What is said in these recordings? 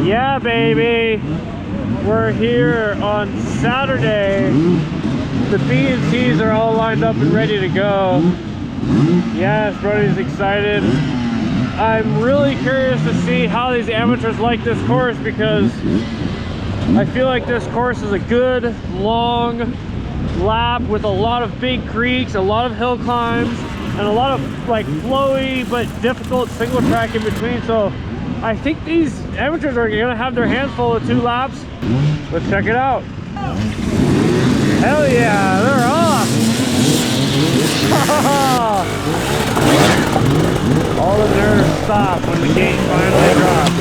Yeah, baby. We're here on Saturday. The B and C's are all lined up and ready to go. Yes, Brody's excited. I'm really curious to see how these amateurs like this course, because I feel like this course is a good long lap with a lot of big creeks, a lot of hill climbs, and a lot of like flowy but difficult single track in between. So I think these amateurs are gonna have their hands full of 2 laps. Let's check it out. Hell yeah, they're off. All the nerves stop when the gate finally drops.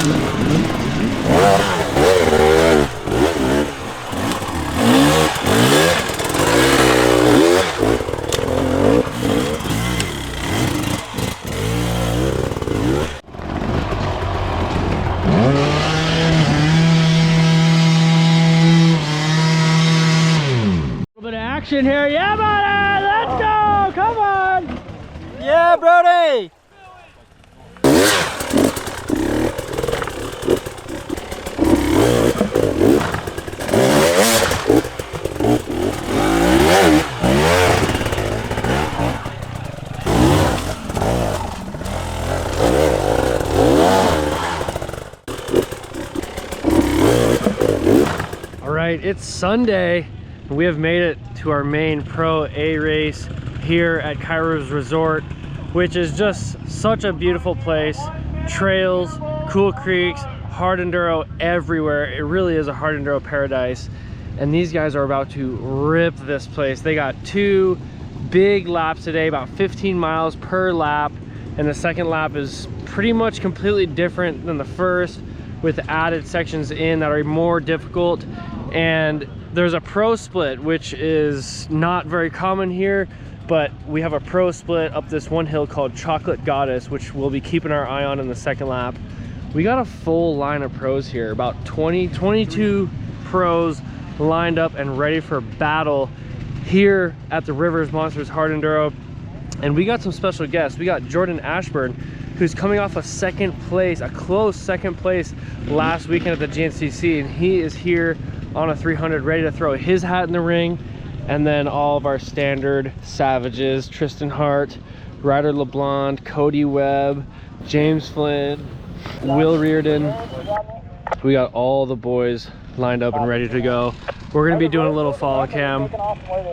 Here, yeah, buddy, let's go, come on, yeah, Brody. All right, it's Sunday. We have made it to our main Pro A race here at Kairos Resort, which is just such a beautiful place. Trails, cool creeks, hard enduro everywhere. It really is a hard enduro paradise. And these guys are about to rip this place. They got 2 big laps today, about 15 miles per lap. And the second lap is pretty much completely different than the first, with added sections in that are more difficult. And there's a pro split, which is not very common here, but we have a pro split up this one hill called Chocolate Goddess, which we'll be keeping our eye on in the second lap. We got a full line of pros here, about 22 pros lined up and ready for battle here at the Rivers Monsters Hard Enduro. And we got some special guests. We got Jordan Ashburn, who's coming off a second place, a close second place last weekend at the GNCC, and he is here on a 300 ready to throw his hat in the ring. And then all of our standard savages: Tristan Hart, Ryder LeBlanc, Cody Webb, James Flynn, Will Reardon. We got all the boys lined up and ready to go. We're gonna be doing a little follow cam.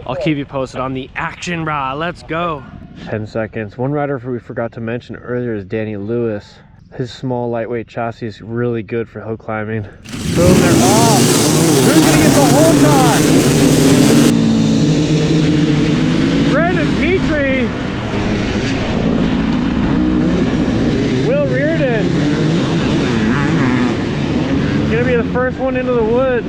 I'll keep you posted on the action, brah. Let's go. 10 seconds. One rider we forgot to mention earlier is Danny Lewis. His small lightweight chassis is really good for hill climbing. Boom, they're off. Who's gonna get the whole shot? Brandon Petrie. Will Reardon. Gonna be the first one into the woods.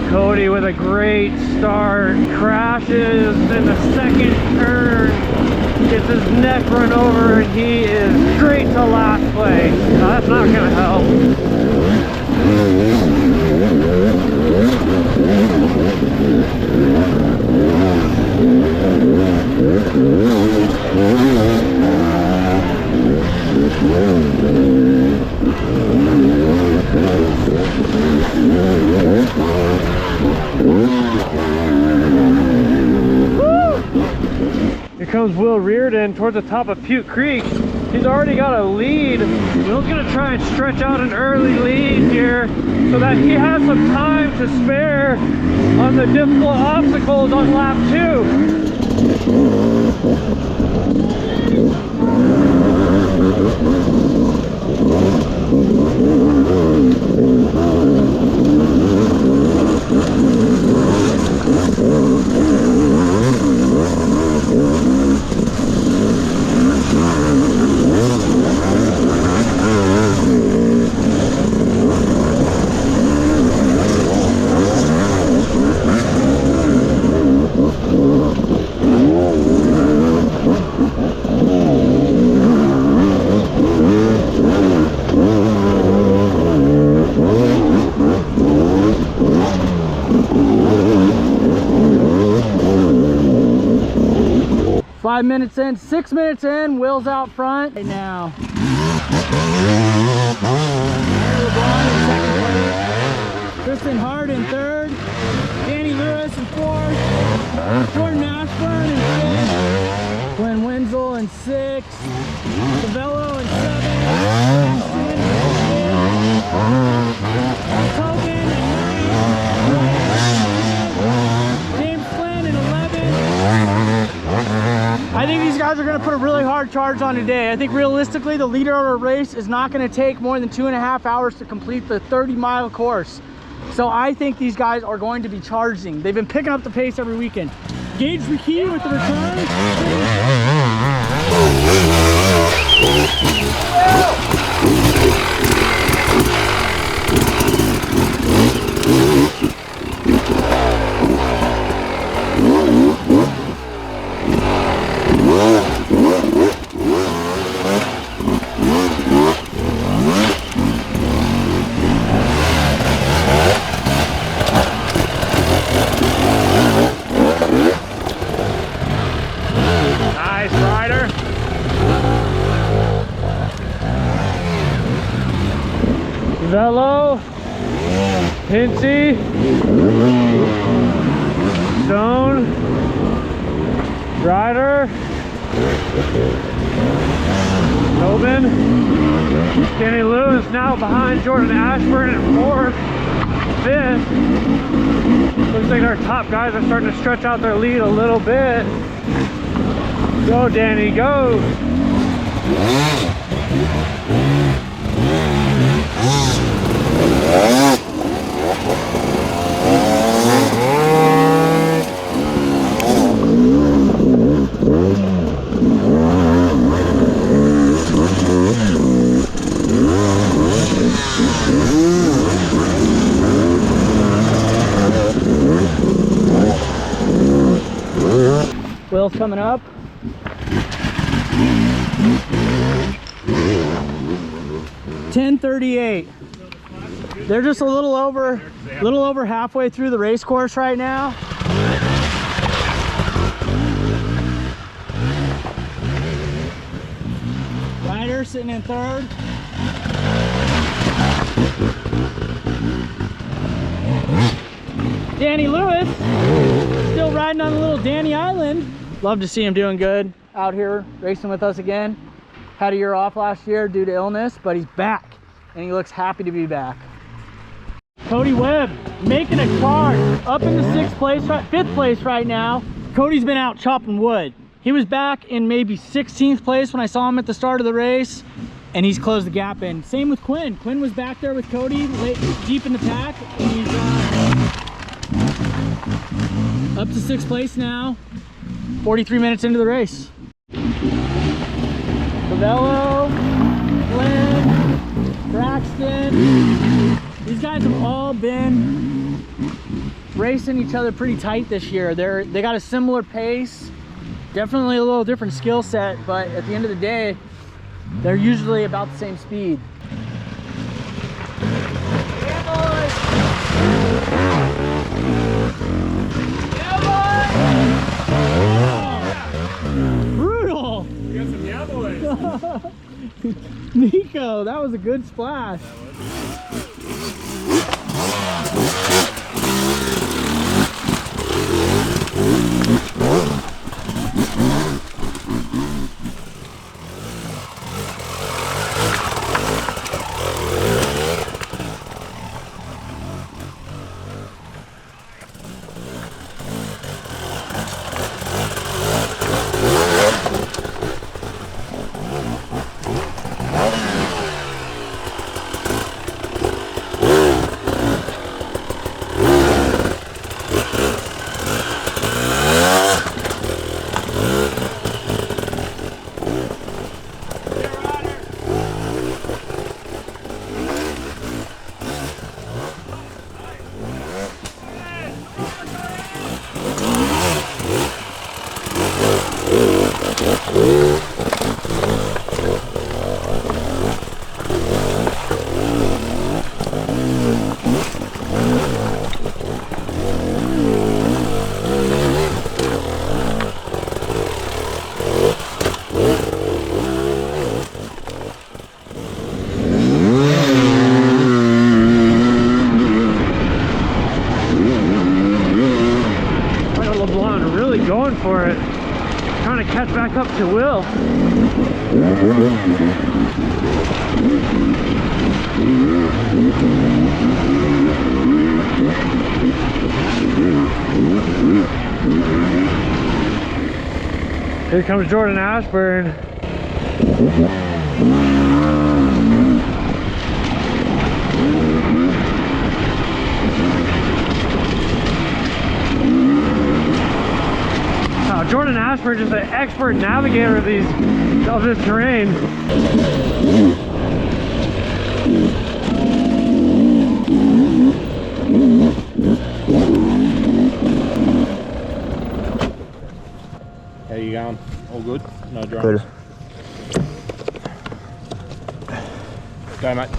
Cody with a great start, crashes in the second turn, gets his neck run over, and he is straight to last place. No, that's not going to help. Here comes Will Reardon towards the top of Puke Creek. He's already got a lead. Will's gonna try and stretch out an early lead here so that he has some time to spare on the difficult obstacles on lap 2. 5 minutes in, 6 minutes in, Will's out front right now. Kristen Hart in third, Danny Lewis in fourth, Jordan Ashburn in fifth, Glen Wenzel in sixth, Cavello in seventh, Token in ninth, James Flynn in 11th. I think these guys are going to put a really hard charge on today. I think realistically the leader of our race is not going to take more than 2.5 hours to complete the 30-mile course. So I think these guys are going to be charging. They've been picking up the pace every weekend. Gage McKee with the return. Velo, Hinty, Stone, Ryder, Tobin, Danny Lewis now behind Jordan Ashburn in fourth, fifth. Looks like our top guys are starting to stretch out their lead a little bit. Go Danny, go! Will's coming up. $10:38. They're just a little over halfway through the race course right now. Ryder sitting in third. Danny Lewis still riding on the little Danny Island. Love to see him doing good out here racing with us again. Had a year off last year due to illness, but he's back and he looks happy to be back. Cody Webb making a charge up in the 5th place right now. Cody's been out chopping wood. He was back in maybe 16th place when I saw him at the start of the race, and he's closed the gap in. Same with Quinn. Quinn was back there with Cody deep in the pack, and he's up to 6th place now, 43 minutes into the race. Cavello, Glen, Braxton, these guys have all been racing each other pretty tight this year. They got a similar pace, definitely a little different skill set, but at the end of the day, they're usually about the same speed. Yeah, boys! Yeah, boys! Brutal! You got some yeah, boys! Nico, that was a good splash. to catch back up to Will. Here comes Jordan Ashburn. Jordan Ashburn is an expert navigator of this terrain. How you going? All good? No drums? Good. Go, mate.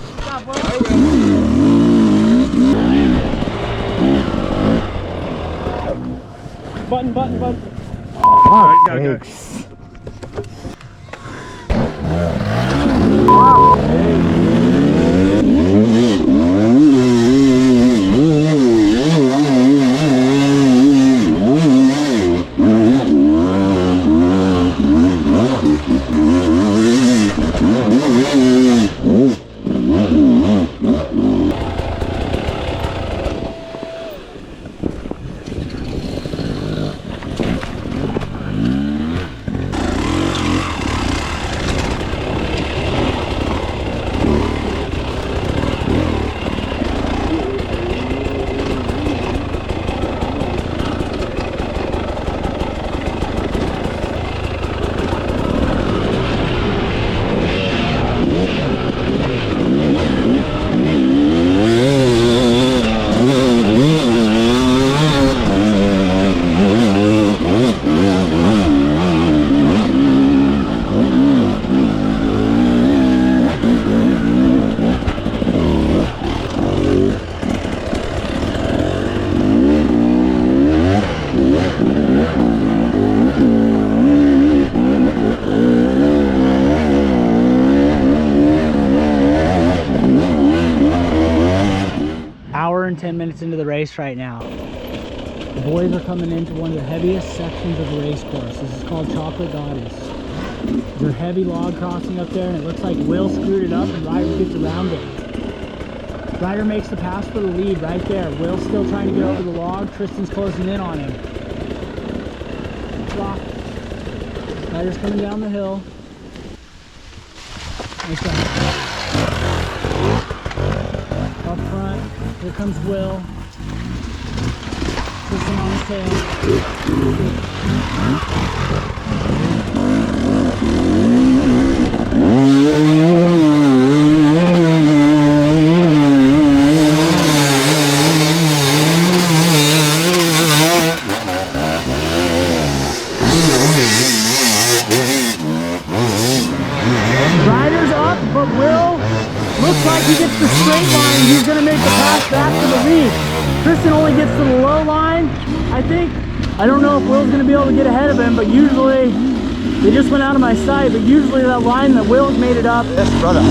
Button. Oh, Go. Hour and 10 minutes into the race right now. The boys are coming into one of the heaviest sections of the race course. This is called Chocolate Goddess. There's a heavy log crossing up there, and it looks like Will screwed it up and Ryder gets around it. Ryder makes the pass for the lead right there. Will's still trying to get over the log. Tristan's closing in on him. Rock. Ryder's coming down the hill. Nice job. Up front, here comes Will. Tristan on his tail. Ryder's up, but Will looks like he gets the straight line. He's going to make the pass back to the lead. Tristan only gets to the low line, I think. I don't know if Will's going to be able to get ahead of him, but usually, they just went out of my sight, but usually that line that Will's made it up. Yes, brother.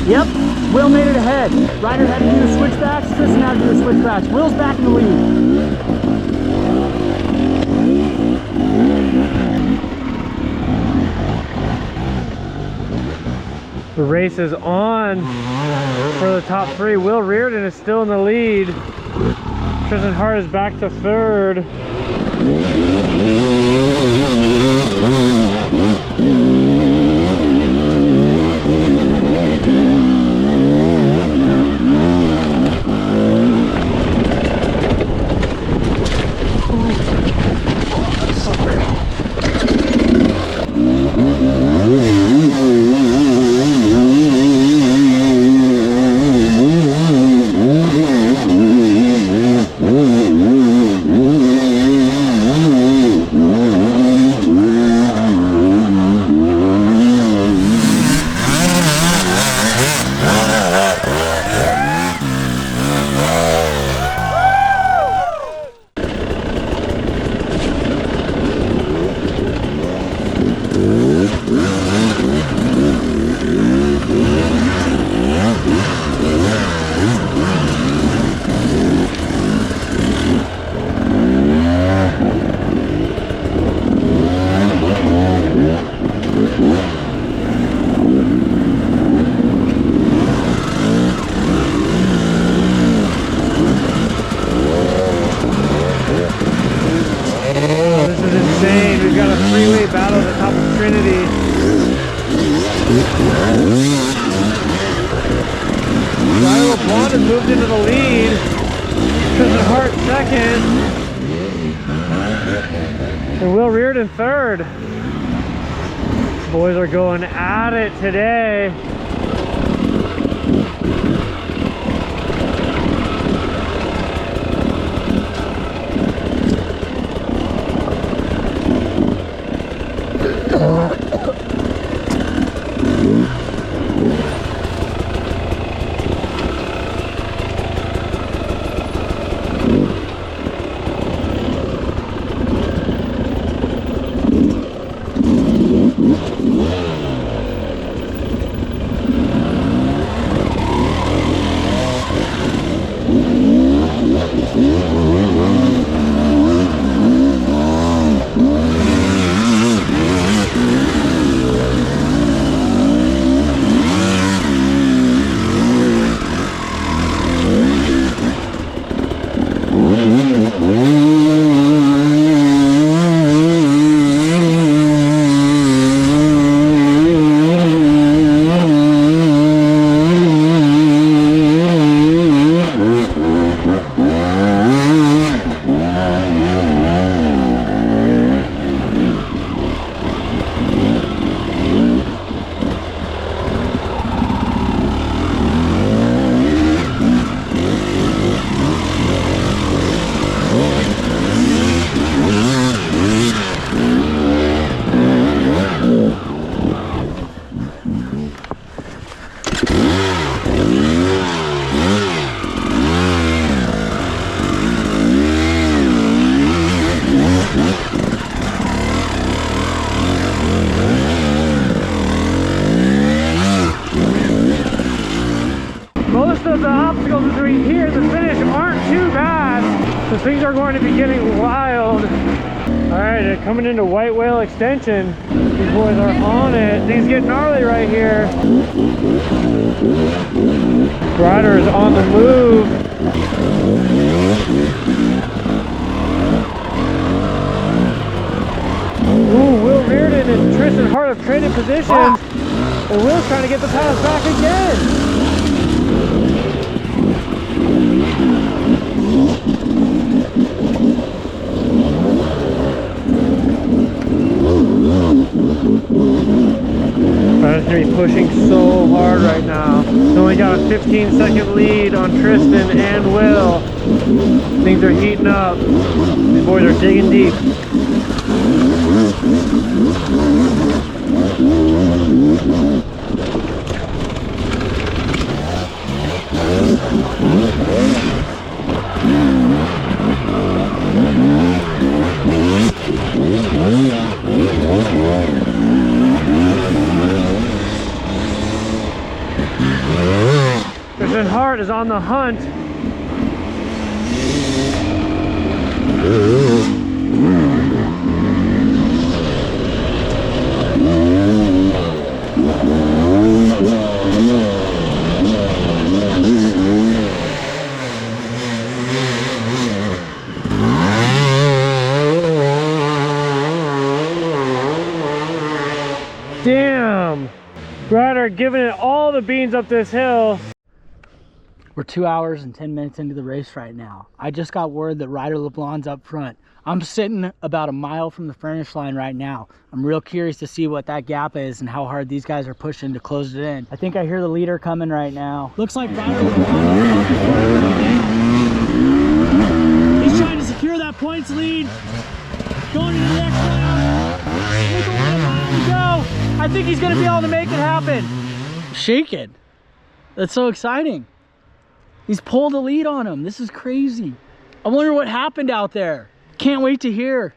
Yep, Will made it ahead. Ryder had to do the switchbacks, Tristan had to do the switchbacks. Will's back in the lead. The race is on for the top three. Will Reardon is still in the lead. Tristan Hart is back to third. second. And Will Reardon third. Boys are going at it today. Most of the obstacles between here and the finish aren't too bad, so things are going to be getting wild. All right, coming into White Whale Extension. These boys are on it. Things get gnarly right here. Rider is on the move. Ooh, Will Reardon and Tristan Hart have traded positions. And Will's trying to get the pass back again. Rider's gonna be pushing so hard right now. He's only got a 15-second lead on Tristan and Will. Things are heating up. These boys are digging deep. Tristan Hart is on the hunt. Damn! Ryder giving it all the beans up this hill. We're 2 hours and 10 minutes into the race right now. I just got word that Ryder LeBlanc's up front. I'm sitting about a mile from the finish line right now. I'm real curious to see what that gap is and how hard these guys are pushing to close it in. I think I hear the leader coming right now. Looks like Ryder LeBlanc. He's trying to secure that points lead. Going into the next round. With only a mile to go. I think he's going to be able to make it happen. Shaking. That's so exciting. He's pulled a lead on him. This is crazy. I wonder what happened out there. Can't wait to hear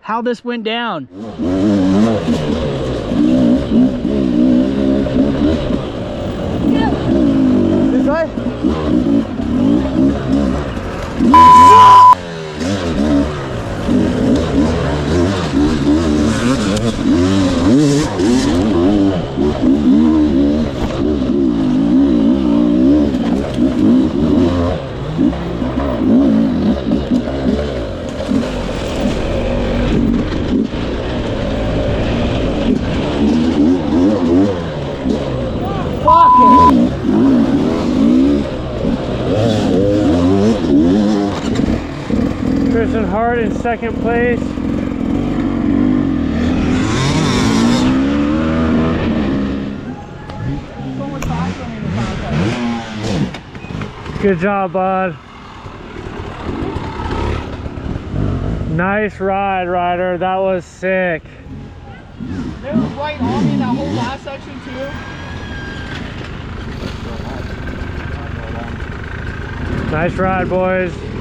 how this went down. This way? Christian Hart in second place. Good job, bud. Nice ride, Ryder. That was sick. They were right on me in that whole last section too. Nice ride, boys.